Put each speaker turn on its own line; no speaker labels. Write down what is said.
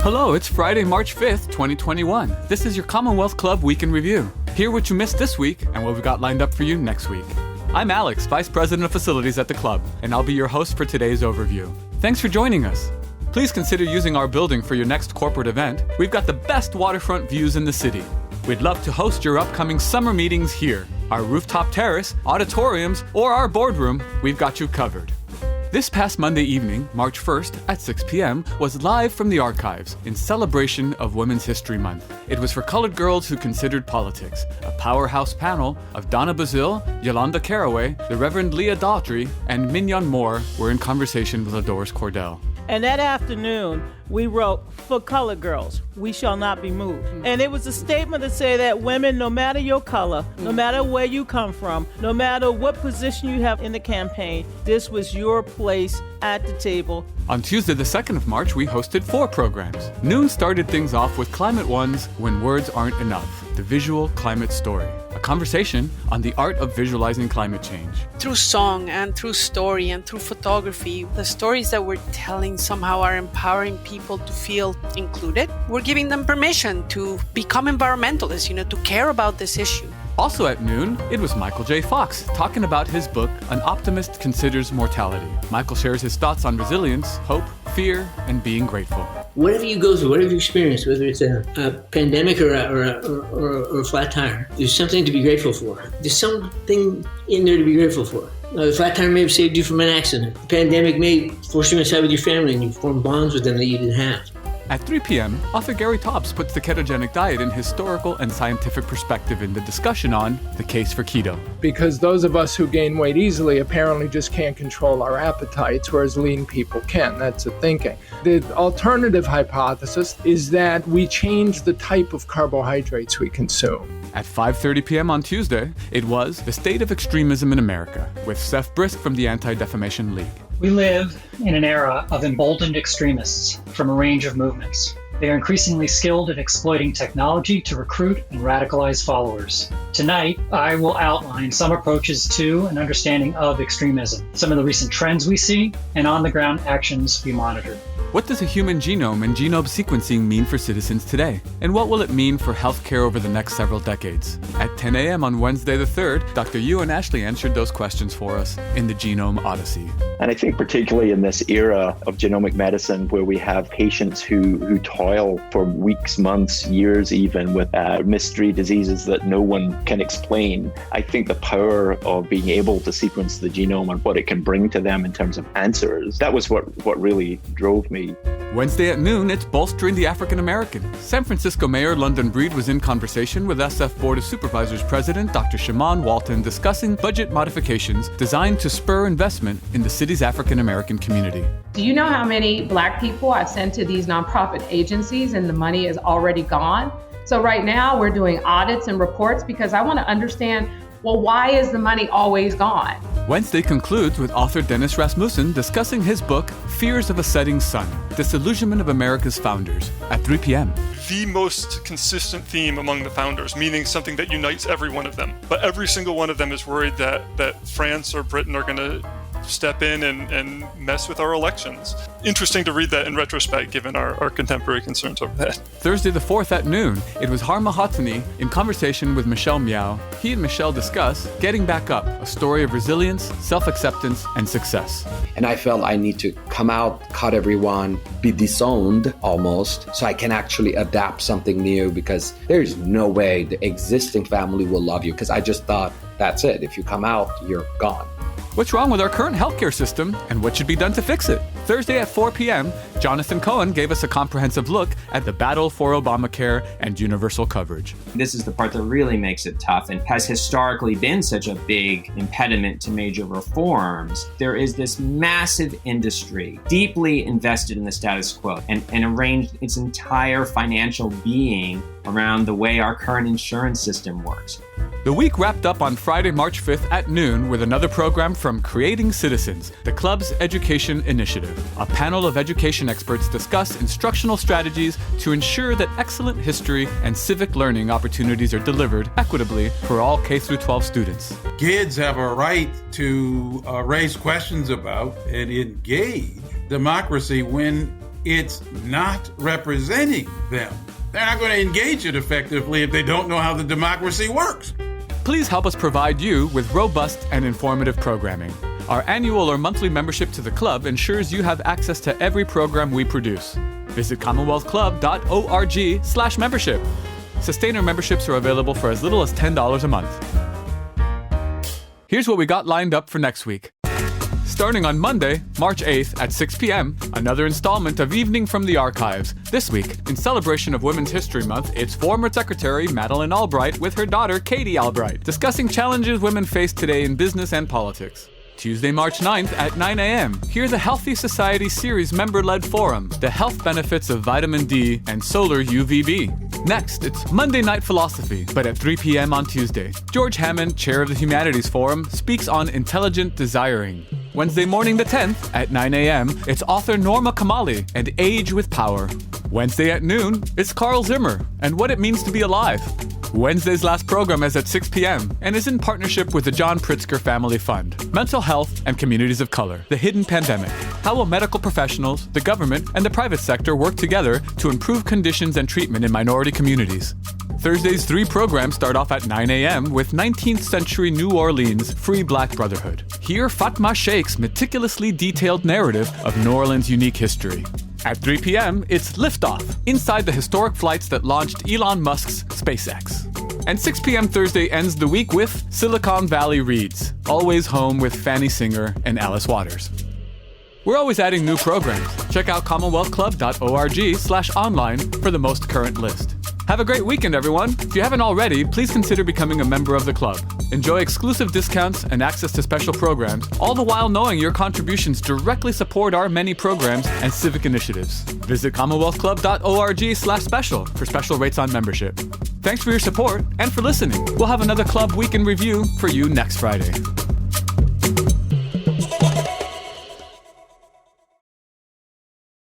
Hello, it's Friday, March 5th, 2021. This is your Commonwealth Club Week in Review. Hear what you missed this week and what we've got lined up for you next week. I'm Alex, Vice President of Facilities at the club, and I'll be your host for today's overview. Thanks for joining us. Please consider using our building for your next corporate event. We've got the best waterfront views in the city. We'd love to host your upcoming summer meetings here. Our rooftop terrace, auditoriums, or our boardroom, we've got you covered. This past Monday evening, March 1st at 6 p.m. was Live from the Archives in celebration of Women's History Month. It was for colored girls who considered politics. A powerhouse panel of Donna Bazile, Yolanda Caraway, the Reverend Leah Daughtry, and Mignon Moore were in conversation with Doris Cordell.
And that afternoon, we wrote, "For colored girls, we shall not be moved." And it was a statement to say that women, no matter your color, no matter where you come from, no matter what position you have in the campaign, this was your place at the table.
On Tuesday, the 2nd of March, we hosted 4 programs. Noon started things off with Climate One's When Words Aren't Enough, the visual climate story. A conversation on the art of visualizing climate change.
Through song and through story and through photography, the stories that we're telling somehow are empowering people to feel included. We're giving them permission to become environmentalists, to care about this issue.
Also at noon, it was Michael J. Fox talking about his book, An Optimist Considers Mortality. Michael shares his thoughts on resilience, hope, fear, and being grateful.
Whatever you go through, whatever you experience, whether it's a pandemic or a flat tire, there's something to be grateful for. There's something in there to be grateful for. The flat tire may have saved you from an accident. The pandemic may force you inside with your family and you form bonds with them that you didn't have.
At 3 p.m., author Gary Taubes puts the ketogenic diet in historical and scientific perspective in the discussion on the case for keto.
Because those of us who gain weight easily apparently just can't control our appetites, whereas lean people can. That's the thinking. The alternative hypothesis is that we change the type of carbohydrates we consume.
At 5:30 p.m. on Tuesday, it was The State of Extremism in America with Seth Brisk from the Anti-Defamation League.
We live in an era of emboldened extremists from a range of movements. They are increasingly skilled at exploiting technology to recruit and radicalize followers. Tonight, I will outline some approaches to an understanding of extremism, some of the recent trends we see, and on-the-ground actions we monitor.
What does a human genome and genome sequencing mean for citizens today? And what will it mean for healthcare over the next several decades? At 10 a.m. on Wednesday the 3rd, Dr. Ewan Ashley answered those questions for us in the Genome Odyssey.
And I think particularly in this era of genomic medicine where we have patients who toil for weeks, months, years even with mystery diseases that no one can explain, I think the power of being able to sequence the genome and what it can bring to them in terms of answers, that was what really drove me.
Wednesday at noon, it's Bolstering the African American. San Francisco Mayor London Breed was in conversation with SF Board of Supervisors President Dr. Shaman Walton discussing budget modifications designed to spur investment in the city's African American community.
Do you know how many Black people I've sent to these nonprofit agencies and the money is already gone? So right now we're doing audits and reports because I want to understand, well, why is the money always gone?
Wednesday concludes with author Dennis Rasmussen discussing his book, Fears of a Setting Sun, Disillusionment of America's Founders, at 3 p.m.
The most consistent theme among the founders, meaning something that unites every one of them. But every single one of them is worried that France or Britain are going to step in and mess with our elections. Interesting to read that in retrospect, given our contemporary concerns over that.
Thursday the 4th at noon, it was Harma Hatsani in conversation with Michelle Miao. He and Michelle discuss Getting Back Up, a story of resilience, self-acceptance, and success.
And I felt I need to come out, cut everyone, be disowned almost, so I can actually adapt something new because there's no way the existing family will love you because I just thought, that's it. If you come out, you're gone.
What's wrong with our current healthcare system and what should be done to fix it? Thursday at 4 p.m., Jonathan Cohen gave us a comprehensive look at the battle for Obamacare and universal coverage.
This is the part that really makes it tough and has historically been such a big impediment to major reforms. There is this massive industry deeply invested in the status quo and arranged its entire financial being around the way our current insurance system works.
The week wrapped up on Friday, March 5th at noon with another program from Creating Citizens, the club's education initiative. A panel of education experts discuss instructional strategies to ensure that excellent history and civic learning opportunities are delivered equitably for all K-12 students.
Kids have a right to raise questions about and engage democracy when it's not representing them. They're not going to engage it effectively if they don't know how the democracy works.
Please help us provide you with robust and informative programming. Our annual or monthly membership to the club ensures you have access to every program we produce. Visit commonwealthclub.org/membership. Sustainer memberships are available for as little as $10 a month. Here's what we got lined up for next week. Starting on Monday, March 8th at 6 p.m., another installment of Evening from the Archives. This week, in celebration of Women's History Month, it's former Secretary Madeleine Albright with her daughter Katie Albright, discussing challenges women face today in business and politics. Tuesday, March 9th at 9 a.m., hear the Healthy Society Series member-led forum, The Health Benefits of Vitamin D and Solar UVB. Next, it's Monday Night Philosophy, but at 3 p.m. on Tuesday. George Hammond, chair of the Humanities Forum, speaks on intelligent desiring. Wednesday morning the 10th at 9 a.m., it's author Norma Kamali and Age with Power. Wednesday at noon, it's Carl Zimmer and What It Means to Be Alive. Wednesday's last program is at 6 p.m. and is in partnership with the John Pritzker Family Fund, Mental Health and Communities of Color, The Hidden Pandemic. How will medical professionals, the government, and the private sector work together to improve conditions and treatment in minority communities? Thursday's 3 programs start off at 9 a.m. with 19th century New Orleans Free Black Brotherhood. Hear Fatma Sheikh's meticulously detailed narrative of New Orleans' unique history. At 3 p.m., it's Liftoff, inside the historic flights that launched Elon Musk's SpaceX. And 6 p.m. Thursday ends the week with Silicon Valley Reads, always home with Fanny Singer and Alice Waters. We're always adding new programs. Check out commonwealthclub.org/online for the most current list. Have a great weekend, everyone. If you haven't already, please consider becoming a member of the club. Enjoy exclusive discounts and access to special programs, all the while knowing your contributions directly support our many programs and civic initiatives. Visit commonwealthclub.org/special for special rates on membership. Thanks for your support and for listening. We'll have another Club Week in Review for you next Friday.